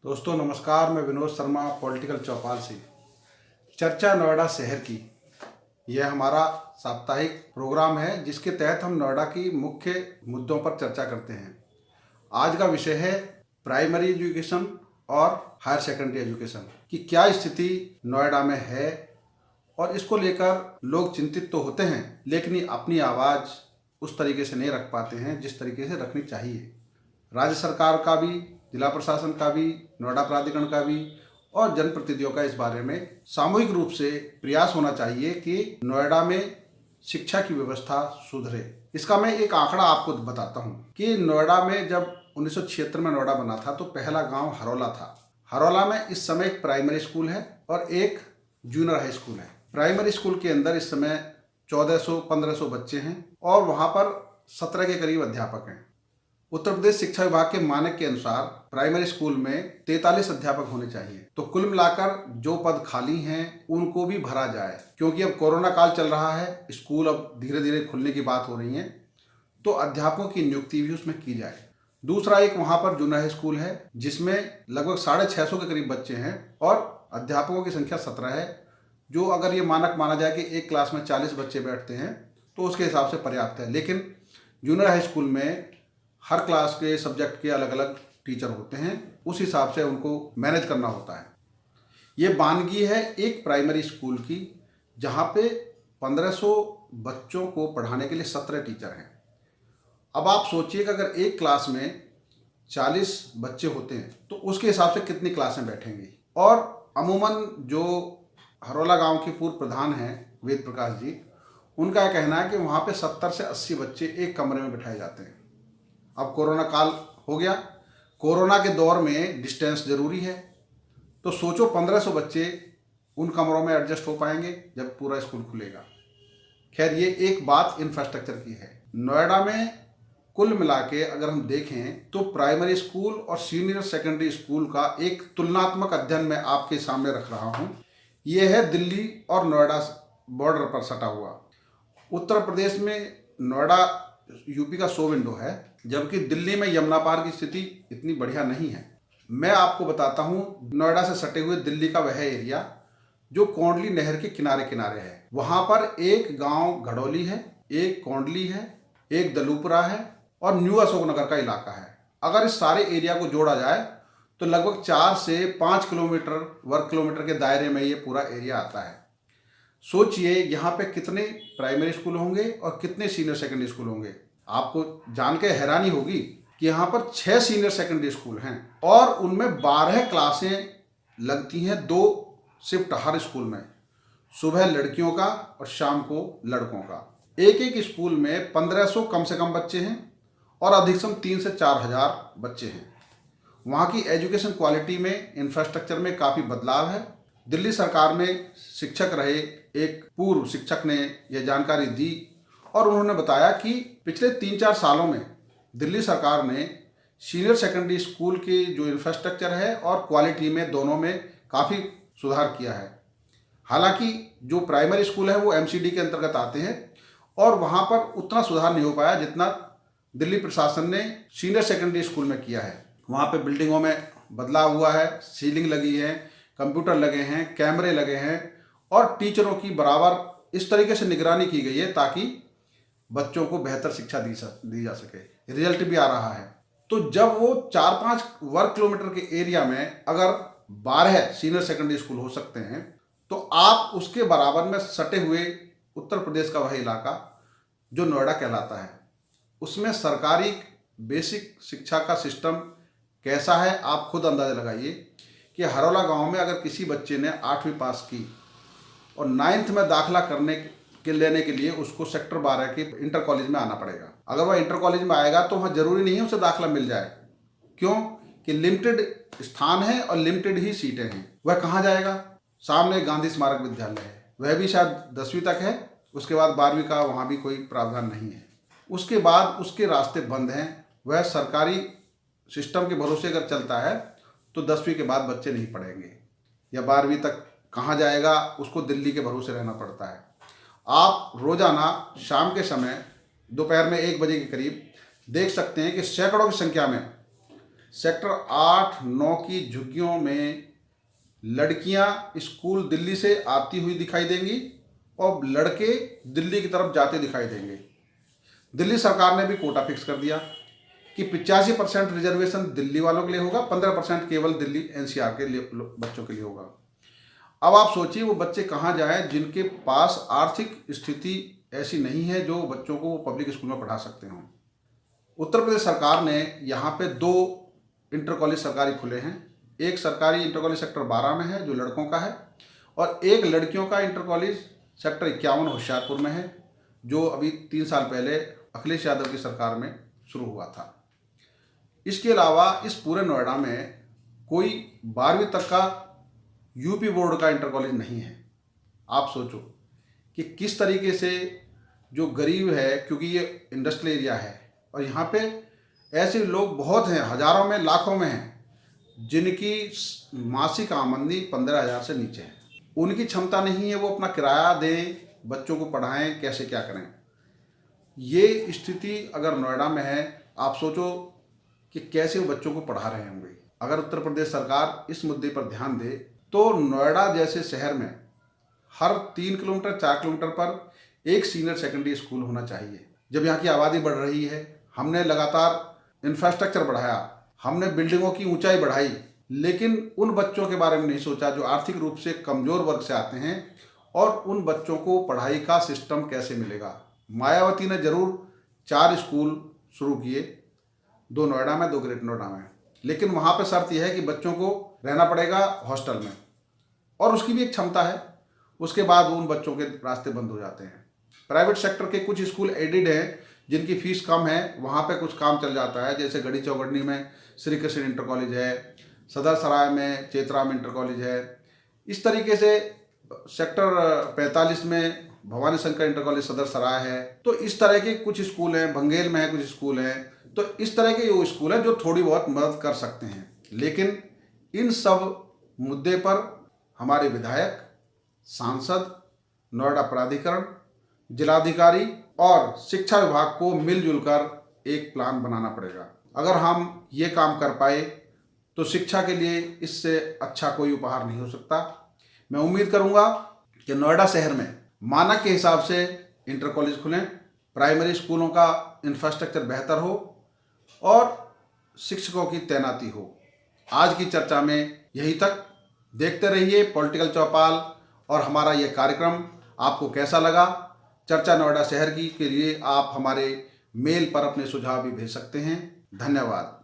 दोस्तों नमस्कार, मैं विनोद शर्मा पॉलिटिकल चौपाल से। चर्चा नोएडा शहर की यह हमारा साप्ताहिक प्रोग्राम है जिसके तहत हम नोएडा की मुख्य मुद्दों पर चर्चा करते हैं। आज का विषय है प्राइमरी एजुकेशन और हायर सेकेंडरी एजुकेशन की क्या स्थिति नोएडा में है, और इसको लेकर लोग चिंतित तो होते हैं लेकिन अपनी आवाज़ उस तरीके से नहीं रख पाते हैं जिस तरीके से रखनी चाहिए। राज्य सरकार का भी, जिला प्रशासन का भी, नोएडा प्राधिकरण का भी और जनप्रतिनिधियों का इस बारे में सामूहिक रूप से प्रयास होना चाहिए कि नोएडा में शिक्षा की व्यवस्था सुधरे। इसका मैं एक आंकड़ा आपको बताता हूँ कि नोएडा में जब 1976 में नोएडा बना था तो पहला गांव हरौला था। हरौला में इस समय एक प्राइमरी स्कूल है और एक जूनियर हाई स्कूल है। प्राइमरी स्कूल के अंदर इस समय 1400-1500 बच्चे हैं और वहाँ पर 17 के करीब अध्यापक हैं। उत्तर प्रदेश शिक्षा विभाग के मानक के अनुसार प्राइमरी स्कूल में 43 अध्यापक होने चाहिए। तो कुल मिलाकर जो पद खाली हैं उनको भी भरा जाए, क्योंकि अब कोरोना काल चल रहा है, स्कूल अब धीरे धीरे खुलने की बात हो रही है, तो अध्यापकों की नियुक्ति भी उसमें की जाए। दूसरा एक वहाँ पर जूनियर हाई स्कूल है जिसमें लगभग 650 के करीब बच्चे हैं और अध्यापकों की संख्या 17 है, जो अगर ये मानक माना जाए कि एक क्लास में 40 बच्चे बैठते हैं तो उसके हिसाब से पर्याप्त है। लेकिन जूनियर हाई स्कूल में हर क्लास के सब्जेक्ट के अलग अलग टीचर होते हैं, उस हिसाब से उनको मैनेज करना होता है। ये वानगी है एक प्राइमरी स्कूल की जहाँ पे 1500 बच्चों को पढ़ाने के लिए 17 टीचर हैं। अब आप सोचिए कि अगर एक क्लास में 40 बच्चे होते हैं तो उसके हिसाब से कितनी क्लासें बैठेंगी। और अमूमन जो हरौला गांव के पूर्व प्रधान हैं वेद प्रकाश जी, उनका कहना है कि वहाँ पे 70 से 80 बच्चे एक कमरे में बिठाए जाते हैं। अब कोरोना काल हो गया, कोरोना के दौर में डिस्टेंस जरूरी है, तो सोचो 1500 बच्चे उन कमरों में एडजस्ट हो पाएंगे जब पूरा स्कूल खुलेगा। खैर, ये एक बात इंफ्रास्ट्रक्चर की है। नोएडा में कुल मिला के अगर हम देखें तो प्राइमरी स्कूल और सीनियर सेकेंडरी स्कूल का एक तुलनात्मक अध्ययन मैं आपके सामने रख रहा हूँ। ये है दिल्ली और नोएडा बॉर्डर पर सटा हुआ। उत्तर प्रदेश में नोएडा यूपी का शो विंडो है, जबकि दिल्ली में यमुना पार की स्थिति इतनी बढ़िया नहीं है। मैं आपको बताता हूँ, नोएडा से सटे हुए दिल्ली का वह एरिया जो कोंडली नहर के किनारे किनारे है, वहाँ पर एक गांव घड़ौली है, एक कोंडली है, एक दलूपुरा है और न्यू अशोकनगर का इलाका है। अगर इस सारे एरिया को जोड़ा जाए तो लगभग 4 से 5 किलोमीटर वर्ग किलोमीटर के दायरे में ये पूरा एरिया आता है। सोचिए यहाँ पे कितने प्राइमरी स्कूल होंगे और कितने सीनियर सेकेंडरी स्कूल होंगे। आपको जान के हैरानी होगी कि यहाँ पर 6 सीनियर सेकेंडरी स्कूल हैं और उनमें 12 क्लासें लगती हैं, 2 शिफ्ट हर स्कूल में, सुबह लड़कियों का और शाम को लड़कों का। एक एक स्कूल में 1500 कम से कम बच्चे हैं और अधिकतम 3 से 4000 बच्चे हैं। वहाँ की एजुकेशन क्वालिटी में, इंफ्रास्ट्रक्चर में काफ़ी बदलाव है। दिल्ली सरकार में शिक्षक रहे एक पूर्व शिक्षक ने यह जानकारी दी और उन्होंने बताया कि पिछले 3-4 सालों में दिल्ली सरकार ने सीनियर सेकेंडरी स्कूल की जो इंफ्रास्ट्रक्चर है और क्वालिटी में, दोनों में काफ़ी सुधार किया है। हालांकि जो प्राइमरी स्कूल है वो एमसीडी के अंतर्गत आते हैं और वहाँ पर उतना सुधार नहीं हो पाया जितना दिल्ली प्रशासन ने सीनियर सेकेंडरी स्कूल में किया है। वहाँ पे बिल्डिंगों में बदलाव हुआ है, सीलिंग लगी है, कंप्यूटर लगे हैं, कैमरे लगे हैं और टीचरों की बराबर इस तरीके से निगरानी की गई है ताकि बच्चों को बेहतर शिक्षा दी जा सके। रिजल्ट भी आ रहा है। तो जब वो 4-5 वर्ग किलोमीटर के एरिया में अगर 12 सीनियर सेकेंडरी स्कूल हो सकते हैं, तो आप उसके बराबर में सटे हुए उत्तर प्रदेश का वह इलाका जो नोएडा कहलाता है, उसमें सरकारी बेसिक शिक्षा का सिस्टम कैसा है आप खुद अंदाजा लगाइए कि हरौला गांव में अगर किसी बच्चे ने 8वीं पास की और 9th में दाखिला लेने के लिए उसको सेक्टर 12 के इंटर कॉलेज में आना पड़ेगा। अगर वह इंटर कॉलेज में आएगा तो वहाँ जरूरी नहीं है उसे दाखिला मिल जाए, क्यों कि लिमिटेड स्थान है और लिमिटेड ही सीटें हैं। वह कहाँ जाएगा? सामने गांधी स्मारक विद्यालय है, वह भी शायद 10वीं तक है, उसके बाद 12वीं का वहाँ भी कोई प्रावधान नहीं है। उसके बाद उसके रास्ते बंद हैं। वह सरकारी सिस्टम के भरोसे अगर चलता है तो 10वीं के बाद बच्चे नहीं पढ़ेंगे या 12वीं तक कहाँ जाएगा, उसको दिल्ली के भरोसे रहना पड़ता है। आप रोजाना शाम के समय दोपहर में 1 बजे के करीब देख सकते हैं कि सैकड़ों की संख्या में सेक्टर 8-9 की झुग्गियों में लड़कियां स्कूल दिल्ली से आती हुई दिखाई देंगी और लड़के दिल्ली की तरफ जाते दिखाई देंगे। दिल्ली सरकार ने भी कोटा फिक्स कर दिया कि 85% रिजर्वेशन दिल्ली वालों के लिए होगा, 15% केवल दिल्ली एनसीआर के लिए बच्चों के लिए होगा। अब आप सोचिए वो बच्चे कहाँ जाएं जिनके पास आर्थिक स्थिति ऐसी नहीं है जो बच्चों को वो पब्लिक स्कूल में पढ़ा सकते हों। उत्तर प्रदेश सरकार ने यहाँ पे 2 इंटर कॉलेज सरकारी खुले हैं। एक सरकारी इंटर कॉलेज सेक्टर 12 में है जो लड़कों का है, और एक लड़कियों का इंटर कॉलेज सेक्टर 51 होशियारपुर में है जो अभी 3 साल पहले अखिलेश यादव की सरकार में शुरू हुआ था। इसके अलावा इस पूरे नोएडा में कोई 12वीं तक का यूपी बोर्ड का इंटर कॉलेज नहीं है। आप सोचो कि किस तरीके से जो गरीब है, क्योंकि ये इंडस्ट्रियल एरिया है और यहाँ पे ऐसे लोग बहुत हैं, हजारों में लाखों में हैं जिनकी मासिक आमदनी 15,000 से नीचे है। उनकी क्षमता नहीं है वो अपना किराया दें, बच्चों को पढ़ाएं, कैसे क्या करें। ये स्थिति अगर नोएडा में है, आप सोचो कि कैसे वो बच्चों को पढ़ा रहे होंगे। अगर उत्तर प्रदेश सरकार इस मुद्दे पर ध्यान दे तो नोएडा जैसे शहर में हर 3 किलोमीटर 4 किलोमीटर पर एक सीनियर सेकेंडरी स्कूल होना चाहिए। जब यहाँ की आबादी बढ़ रही है, हमने लगातार इंफ्रास्ट्रक्चर बढ़ाया, हमने बिल्डिंगों की ऊंचाई बढ़ाई, लेकिन उन बच्चों के बारे में नहीं सोचा जो आर्थिक रूप से कमज़ोर वर्ग से आते हैं, और उन बच्चों को पढ़ाई का सिस्टम कैसे मिलेगा। मायावती ने ज़रूर 4 स्कूल शुरू किए, 2 नोएडा में, 2 ग्रेटर नोएडा में, लेकिन वहाँ पर शर्त यह है कि बच्चों को रहना पड़ेगा हॉस्टल में, और उसकी भी एक क्षमता है। उसके बाद उन बच्चों के रास्ते बंद हो जाते हैं। प्राइवेट सेक्टर के कुछ स्कूल एडिड हैं जिनकी फीस कम है, वहाँ पे कुछ काम चल जाता है। जैसे गढ़ी चौगड़नी में श्री कृष्ण इंटर कॉलेज है, सदर सराय में चेतराम इंटर कॉलेज है। इस तरीके से सेक्टर 45 में भवानी शंकर इंटर कॉलेज सदर सराय है। तो इस तरह के कुछ स्कूल हैं, भंगेल में है कुछ स्कूल हैं। तो इस तरह के वो स्कूल हैं जो थोड़ी बहुत मदद कर सकते हैं। लेकिन इन सब मुद्दे पर हमारे विधायक, सांसद, नोएडा प्राधिकरण, जिलाधिकारी और शिक्षा विभाग को मिलजुल कर एक प्लान बनाना पड़ेगा। अगर हम ये काम कर पाए तो शिक्षा के लिए इससे अच्छा कोई उपहार नहीं हो सकता। मैं उम्मीद करूंगा कि नोएडा शहर में मानक के हिसाब से इंटर कॉलेज खुलें, प्राइमरी स्कूलों का इंफ्रास्ट्रक्चर बेहतर हो और शिक्षकों की तैनाती हो। आज की चर्चा में यही तक। देखते रहिए पॉलिटिकल चौपाल और हमारा ये कार्यक्रम आपको कैसा लगा। चर्चा नोएडा शहर की के लिए आप हमारे मेल पर अपने सुझाव भी भेज सकते हैं। धन्यवाद।